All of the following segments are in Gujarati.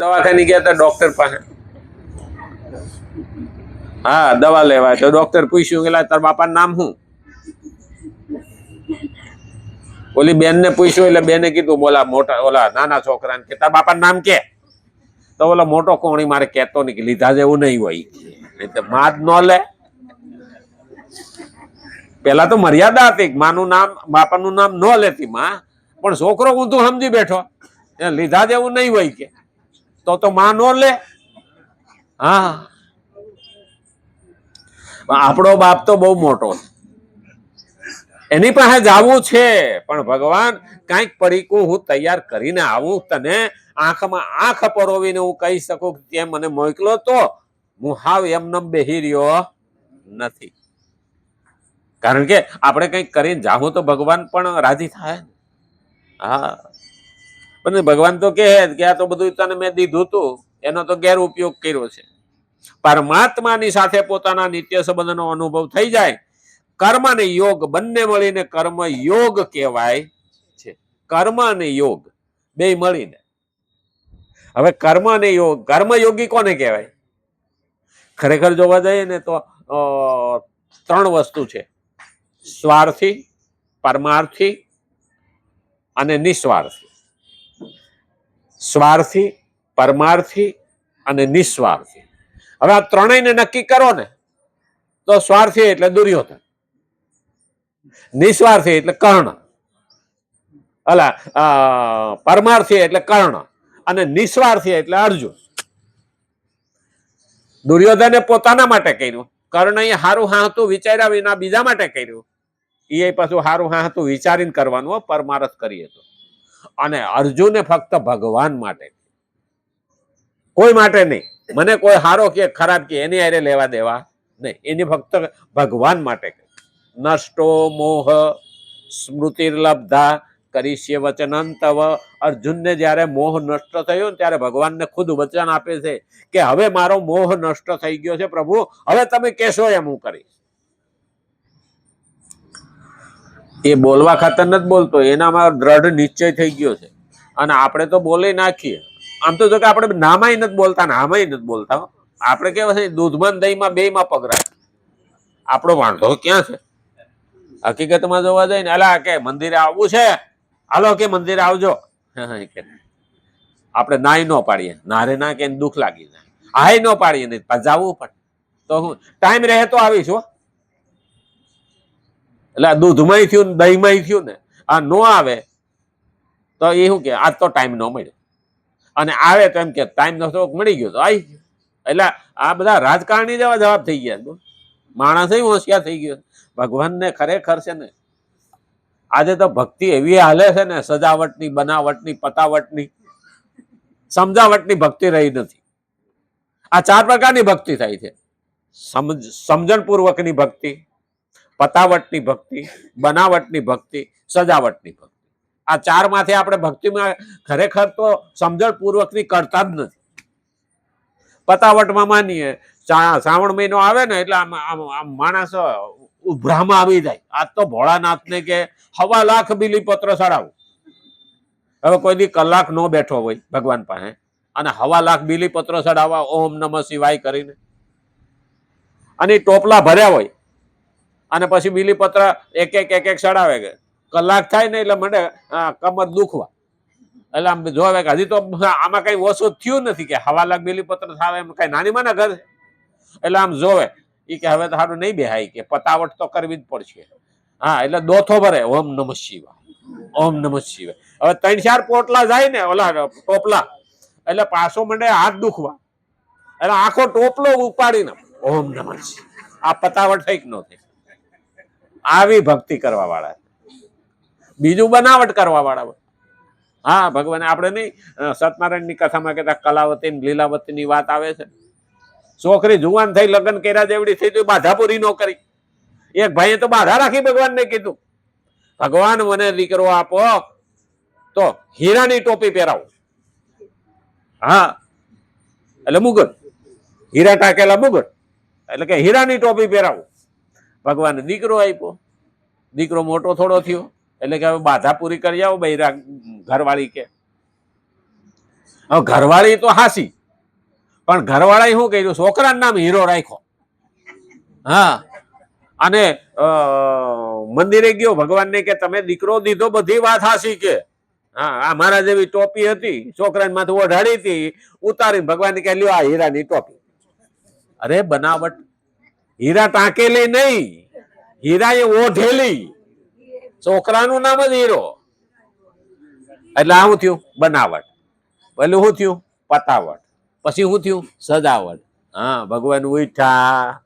દવાખાને ગયા હતા ડોક્ટર પાસે. હા, દવા લેવા તો ડોક્ટર પૂછ્યું કે તાર બાપાનું નામ શું? ઓલી બેન ને પૂછ્યું એટલે બેને કીધું બોલા મોટા ઓલા નાના છોકરાને કે તાર બાપાનું નામ કે. તો ઓલો મોટો કોણી મારે કેતો નહીં કે લીધા જેવું નહીં હોય, એટલે માં જ ન લે. પેલા તો મર્યાદા હતી, માનું નામ બાપાનું નામ ન લેતી માં, પણ છોકરો ઊંધું સમજી બેઠો લીધા જેવું નહીં હોય કે તો માં ન લે. હા, આપણો બાપ તો બહુ મોટો છે, એની પાસે જવું છે, પણ ભગવાન કઈક પડીકું હું તૈયાર કરીને આવું, તને આંખમાં આંખ પરોવીને હું કહી શકું કે તે મને મોકલો, તો હું હાવ એમનેમ બેહી રહ્યો નથી. કારણ કે આપણે કંઈક કરીને જાવું તો ભગવાન પણ રાજી થાય. હા, પણ ભગવાન તો કહે કે આ તો બધું તને મેં દીધું તું, એનો તો ગેરઉપયોગ કર્યો છે. પરમાત્માની સાથે પોતાના નિત્ય સંબંધનો અનુભવ થઈ જાય, કર્મ અને યોગ બંને મળીને કર્મ યોગ કહેવાય છે. કર્મ અને યોગ બે મળીને. હવે કર્મ અને યોગ, કર્મયોગી કોને કહેવાય? ખરેખર જોવા જઈએ ને તો 3 વસ્તુ છે: સ્વાર્થી, પરમાર્થી અને નિસ્વાર્થી. સ્વાર્થી, પરમાર્થી અને નિસ્વાર્થી. હવે આ ત્રણેયને નક્કી કરો ને તો સ્વાર્થી એટલે દુર્યોધન, નિસ્વાર્થી એટલે કર્ણ, પરમાર્થી એટલે કર્ણ અને નિસ્વાર્થી એટલે અર્જુન. દુર્યોધને પોતાના માટે કર્યું, કર્ણ એ હારું હાહતું વિચાર્યા વિના બીજા માટે કર્યું. એ પાછું હારું હાહતું વિચારીને કરવાનું, પરમારથ કરીએ તો. અને અર્જુને ફક્ત ભગવાન માટે, કોઈ માટે નહીં. મને કોઈ હારો કે ખરાબ કે એની હારે લેવા દેવા નહીં, એની ફક્ત ભગવાન માટે. નષ્ટો મોહ સ્મૃતિર્લબ્ધા કરીશ્ય વચનં તવ. અર્જુનને જ્યારે મોહ નષ્ટ થયો ને ત્યારે ભગવાનને ખુદ વચન આપે છે કે હવે મારો મોહ નષ્ટ થઈ ગયો છે પ્રભુ, હવે તમે કહેશો એમ હું કરીશ. એ બોલવા ખાતર નથી બોલતો, એનામાં દ્રઢ નિશ્ચય થઈ ગયો છે. અને આપણે તો બોલી નાખીએ. આમ તો જો કે આપણે નામાંય નથી બોલતા ને આમાંય નથી બોલતા. આપણે કેવા છે દૂધમાં દહીંમાં બેયમાં પગ રાખે. આપણો વાંધો ક્યાં છે? હકીકતમાં જોવા જાય ને અલા કે મંદિરે આવવું છે, હાલો કે મંદિરે આવજો. આપણે નાય ન પાડીએ, નારે ના કે દુઃખ લાગી જાય. હાય ન પાડીએ નહીં, જવું પણ તો હું ટાઈમ રહે તો આવીશું. એટલે દૂધમાં થયું ને દહીંમાં થયું ને, આ નો આવે તો એ શું કે આજ તો ટાઈમ ન મળ્યો, અને આવે તો એમ કે ટાઈમ નો મળી ગયો તો આવી ગયો. એટલે આ બધા રાજકારણી જેવા જવાબ થઈ ગયા. માણસ હોશિયાર થઈ ગયો. ભગવાનને ખરેખર છે ને આજે તો ભક્તિ એવી હાલે છે ને, સજાવટની, બનાવટની, પતાવટની, સમજાવટની ભક્તિ રહી નથી. આ 4 પ્રકારની ભક્તિ થાય છે: સમજણપૂર્વકની ભક્તિ, પતાવટની ભક્તિ, બનાવટની ભક્તિ, સજાવટની ભક્તિ. આ 4 માંથી આપણે ભક્તિમાં ખરેખર તો સમજણપૂર્વકની કરતા જ નથી. પતાવટમાં માનીએ, શ્રાવણ મહિનો આવે ને એટલે આમ માણસ ઉભરામાં આવી જાય. આજ તો ભોળાનાથને કે 1.25 લાખ બીલીપત્ર ચડાવું. હવે કોઈ દી કલાક નો બેઠો હોય ભગવાન પાસે અને 1.25 લાખ બીલીપત્ર ચડાવવા ઓમ નમઃ શિવાય કરીને, અને ટોપલા ભર્યા હોય અને પછી બીલીપત્ર એક એક ચડાવે. કલાક થાય ને એટલે મને કમર દુખવા. એટલે આમ જોવે કે હજી તો આમાં કઈ ઓછું થયું નથી કે 1.25 લાખ બીલીપત્ર થાય એમ કઈ નાની માના ઘર. એટલે આમ જોવે એ કે હવે તો સારું નહીં બેહાય, કે પતાવટ તો કરવી જ પડશે. હા, એટલે દોથો ભરે ઓમ નમઃ શિવાય, ઓમ નમઃ શિવાય. હવે 3-4 પોટલા જાય ને ઓલા ટોપલા, એટલે પાછો મંડે હાથ દુખવા. એટલે આખો ટોપલો ઉપાડીને ઓમ નમઃ શિવાય. આ પતાવટ થઈ કે ન થઈ? આવી ભક્તિ કરવા વાળા, બીજું બનાવટ કરવા વાળા. હા, ભગવાન આપણે નહીં સત્યનારાયણની કથામાં કહેતા કલાવતી લીલાવતી ની વાત આવે છે. છોકરી જુવાન થઈ, લગ્ન કર્યા જેવડી થઈ તો બાધા પૂરી ન કરી. એક ભાઈએ તો બાધા રાખી, ભગવાનને કીધું ભગવાન મને દીકરો આપો તો હીરાની ટોપી પહેરાવો. હા, એટલે મુગટ, હીરા ટાકેલા મુગટ, એટલે કે હીરાની ટોપી પહેરાવો. ભગવાને દીકરો આપ્યો. દીકરો મોટો થોડો થયો એટલે કે હવે બાધા પૂરી કરી આવો બૈરા ઘરવાળી કે. હવે ઘરવાળી તો હાસી, પણ ઘરવાળાએ શું કર્યું, છોકરાનું નામ હીરો રાખ્યો. હા, અને મંદિરે ગયો ભગવાનને કે તમે દીકરો દીધો, બધી વાત હાસી કે હા, આ મારા જેવી ટોપી હતી, છોકરાને માથે ઓઢાડી હતી, ઉતારી ભગવાન કે લ્યો આ હીરાની ટોપી. અરે બનાવટ, હીરા ટાંકેલી નહીં, હીરા એ ઓઢેલી, છોકરાનું નામ જ હીરો. એટલે આ શું થયું, બનાવટ. પેલું શું થયું, પતાવટ. પછી શું થયું, સજાવટ. હા, ભગવાન ઉઠ્યા,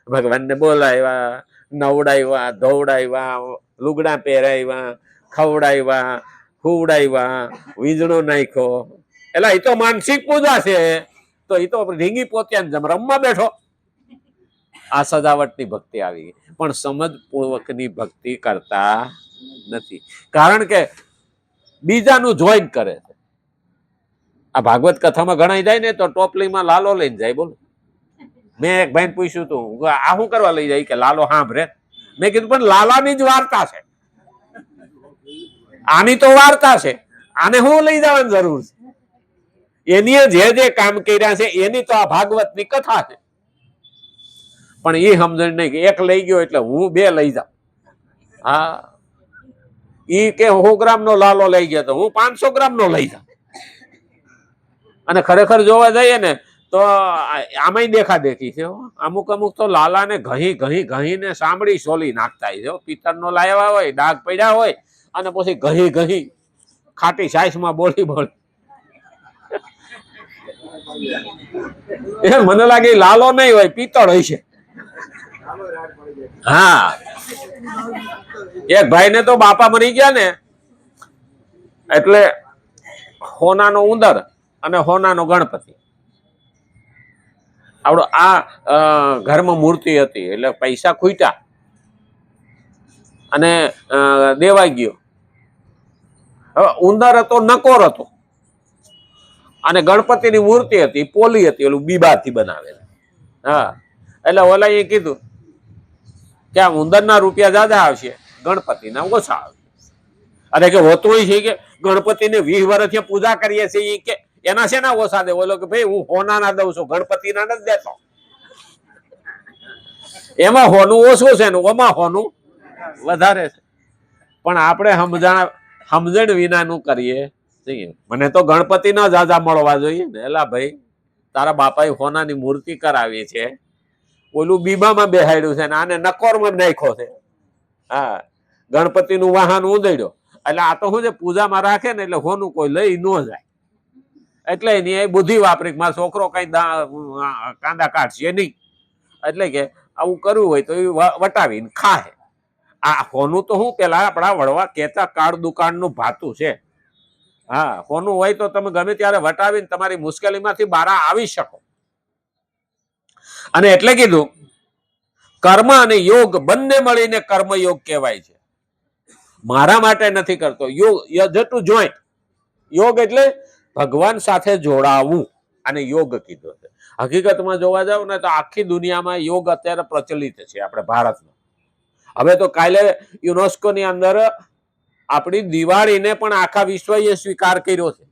ભગવાનને બોલાવ્યા, નવડાવ્યા, ધોવડાવ્યા, લુગડા પહેરાવ્યા, ખવડાવ્યા, હુવડાવ્યા, વીજળો નાખ્યો. એટલે એ તો માનસિક પૂજા છે, તો એ તો રીંગી પોત્યાને જેમ રમવા બેઠો. આ સજાવટની ભક્તિ આવી ગઈ, પણ સમજપૂર્વકની ભક્તિ કરતા નથી. કારણ કે બીજાનું જોઈન કરે છે. આ ભાગવત કથામાં ગણાઈ જાય ને તો ટોપલીમાં લાલો લઈને જાય. બોલો, મેં એક ભાઈને પૂછ્યું હતું, આ શું કરવા લઈ જાય? કે લાલો સાંભળે. મેં કીધું પણ લાલાની જ વાર્તા છે, આની તો વાર્તા છે, આને શું લઈ જવાની જરૂર છે? એની જે કામ કર્યા છે એની તો આ ભાગવતની કથા છે. પણ એ સમજણ નહીં કે એક લઈ ગયો એટલે હું બે લઈ જાઉં. હા, ઈ કે 100 ગ્રામનો લાલો લઈ ગયો તો હું 500 ગ્રામનો લઈ જાઉં. અને ખરેખર જોવા જઈએ ને તો આમાંય દેખા દેખી છે. અમુક તો લાલાને ઘહીને સાંભળી સોલી નાખતા છે. પિત્તળનો લાવ્યા હોય, ડાઘ પડ્યા હોય, અને પછી ઘહી ખાટી સાઈસમાં બોલી એ મને લાગે લાલો નહીં હોય, પિત્તળ હોય છે. હા, એક ભાઈ ને તો બાપા મરી ગયા ને, એટલે હોનાનો ઉંદર અને હોનાનો ગણપતિ. આવડો આ ઘરમાં મૂર્તિ હતી, એટલે પૈસા ખૂટ્યા અને દેવાઈ ગયો. હવે ઉંદર હતો, નકોર હતો, અને ગણપતિની મૂર્તિ હતી, પોલી હતી, ઓલું બીબાથી બનાવેલી. હા, એટલે ઓલા એ કીધું કે આ ઉંદરના રૂપિયા જ્યાદા આવશે, ગણપતિના ઓછા આવશે. અરે કે હોતું છે કે ગણપતિને 20 વર્ષથી પૂજા કરીએ છીએ, કે એના છે ને ઓછા દે? બોલો કે ભાઈ હું હોનાના દઉં છું, ગણપતિના નથી દેતો. એમાં હોનું ઓછું છે ને ઓમાં હોનું વધારે છે. પણ આપણે સમજણ વિનાનું કરીએ. મને તો ગણપતિ ના જાજા મળવા જોઈએ ને. એલા ભાઈ, તારા બાપાએ હોનાની મૂર્તિ કરાવી છે, ઓલું બીબામાં બેહાડ્યું છે ને આને નકોરમાં નાખ્યો છે. હા, ગણપતિનું વાહન ઉદડ્યો. એટલે આ તો શું છે, પૂજામાં રાખે ને એટલે હોનું કોઈ લઈ ન જાય. એટલે એની બુદ્ધિ વાપરી, મારો છોકરો કઈ કાંદા કાઢશે નહીં, એટલે કે આવું કરવું હોય તો એ વટાવીને ખાય. આ હોનું તો શું પેલા આપણા વડવા કહેતા, કાળ દુકાળનું ભાતું છે. હા, હોનું હોય તો તમે ગમે ત્યારે વટાવીને તમારી મુશ્કેલીમાંથી બહાર આવી શકો. અને એટલે કીધું કર્મ અને યોગ બંને મળીને કર્મયોગ કહેવાય છે. મારા માટે નથી કરતો. યોગ ટુ જોઈન્ટ, યોગ એટલે ભગવાન સાથે જોડાવું, અને યોગ કીધો છે. હકીકતમાં જોવા જાવ ને તો આખી દુનિયામાં યોગ અત્યારે પ્રચલિત છે. આપણે ભારતમાં હવે તો કાલે યુનેસ્કોની અંદર આપણી દિવાળીને પણ આખા વિશ્વએ સ્વીકાર કર્યો છે.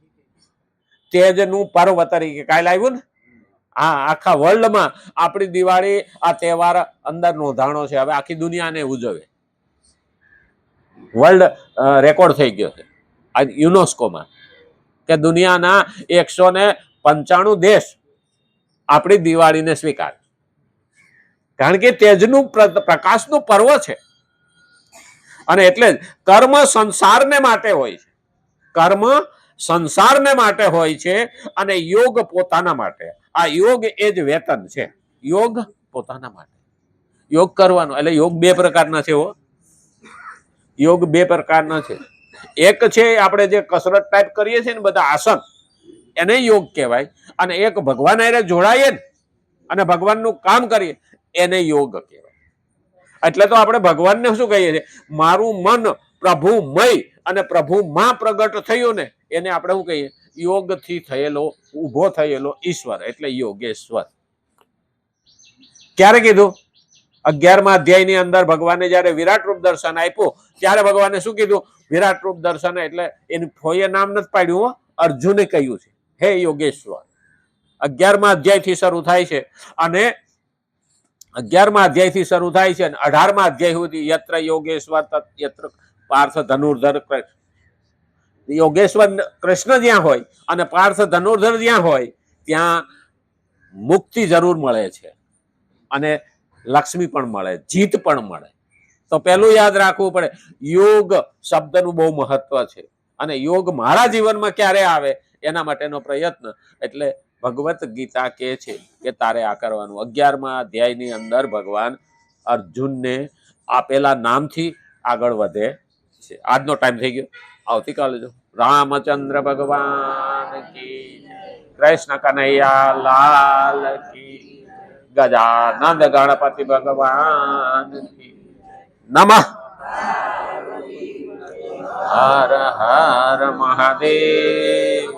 તેજનું પર્વ તરીકે કાલે આવ્યું ને. હા, આખા વર્લ્ડમાં આપણી દિવાળી આ તહેવાર અંદર નોંધાણો છે. હવે આખી દુનિયાને ઉજવે, વર્લ્ડ રેકોર્ડ થઈ ગયો છે આ યુનેસ્કોમાં, કે દુનિયાના 195 દેશ આપણી દિવાળીને સ્વીકાર. કારણ કે તેજનું પ્રકાશનું પર્વ છે. અને એટલે જ કર્મ સંસારને માટે હોય છે. કર્મ સંસારને માટે હોય છે, અને યોગ પોતાના માટે. આ યોગ એ જ વેતન છે. યોગ પોતાના માટે, યોગ કરવાનો. એટલે યોગ બે પ્રકારના છે. યોગ બે પ્રકારના છે. એક છે આપણે જે કસરત ટાઈપ કરીએ છીએ ને બધા આસન, એને યોગ કહેવાય. અને એક ભગવાન હારે જોડાઈએ ને અને ભગવાનનું કામ કરીએ, એને યોગ કહેવાય. એટલે તો આપણે ભગવાનને શું કહીએ છીએ? મારું મન પ્રભુમય અને પ્રભુમાં પ્રગટ થયું ને, એને આપણે શું કહીએ? યોગથી થયેલો, ઉભો થયેલો ઈશ્વર, એટલે યોગેશ્વર. ક્યારે કીધું? 11મા અધ્યાયની અંદર ભગવાને જયારે વિરાટ રૂપ દર્શન આપ્યું, ત્યારે ભગવાને શું કીધું? વિરાટ રૂપ દર્શન એટલે એની ફોઈએ નામ નથી પાડ્યું, અર્જુને કહ્યું છે. હે યોગેશ્વર. 11મા અધ્યાયથી શરૂ થાય છે અને 11મા અધ્યાયથી શરૂ થાય છે અને 18મા અધ્યાય સુધી યત્ર યોગેશ્વર યત્ર પાર્થ ધનુર્ધર યોગેશ્વર કૃષ્ણ જ્યાં હોય અને પાર્થ ધનુર્ધર જ્યાં હોય ત્યાં મુક્તિ જરૂર મળે છે અને લક્ષ્મી પણ મળે, જીત પણ મળે. તો પેલું યાદ રાખવું પડે, યોગ શબ્દનું બહુ મહત્વ છે અને યોગ મારા જીવનમાં ક્યારે આવે એના માટેનો પ્રયત્ન. એટલે ભગવત ગીતા કહે છે કે તારે આ કરવાનું. 11મા અધ્યાયની અંદર ભગવાન અર્જુનને આપેલા નામથી આગળ વધે છે. આજનો ટાઈમ થઈ ગયો, આવતીકાલે જો. રામચંદ્ર ભગવાન કી, કૃષ્ણ કનૈયા લાલ કી, ગજાનંદ ગણપતિ ભગવાન કી. નમઃ. હર હર મહાદેવ.